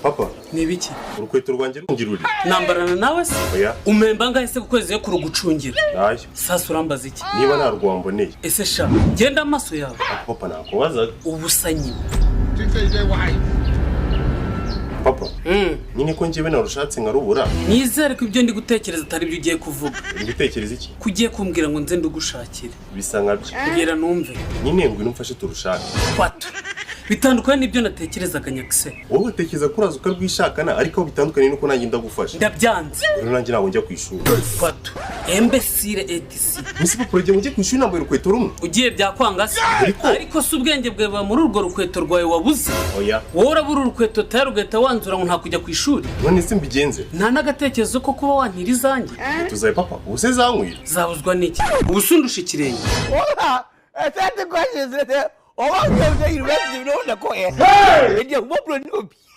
Papa, ni biki? urukweto rwanjye rungiruri. Nambarana nawe se? Oya. Umemba ngahise kukwezi yo kurugucungira. Nayo. Sasa urambaza iki? Niba nta rwamboneye. Ese sha, genda amaso yawe. Papa nakubazaga. Ubusanyi. Papa. Nyine ko njyewe narushatse nkarubura. Nizere ko ibyo ndi gutekereza atari byo ugiye kuvuga. Uri gutekereza iki? Kugiye kumbwira ngo nze ndugushakire. Bisa nkabyo. Kugira numve. Nyine ngwino umfashe turushake. Kwato. Bitandukanye n'ibyo natekerezaga nyaxe. Wowe utekereza ko uraza ukarwishakana ariko bitandukanye nuko nanjye ndagufasha. Ndabyanze. Rero nanjye ntabwo njya ku ishuri. Kwato. Imbesire etc. Misi papa urege mujye ku ishuri nambaye urukweto rumwe. Ugiye byakwanga se? Ariko se ubwenge bwawe muri urwo rukweto rwawe wabuze? Oya. Wowe urabura urukweto tarugeta wanzura ngo nta kujya ku ishuri. None se mbigenze? Nta nagatekerezo ko kuba wantira izanjye. Tuzaye papa, ubuse zankwira. Zabuzwa n'iki? Ubusundusha ikirenge. Ola, asante kwa Yesu. Owa ngeze university unaona ko eh. Ndio mbona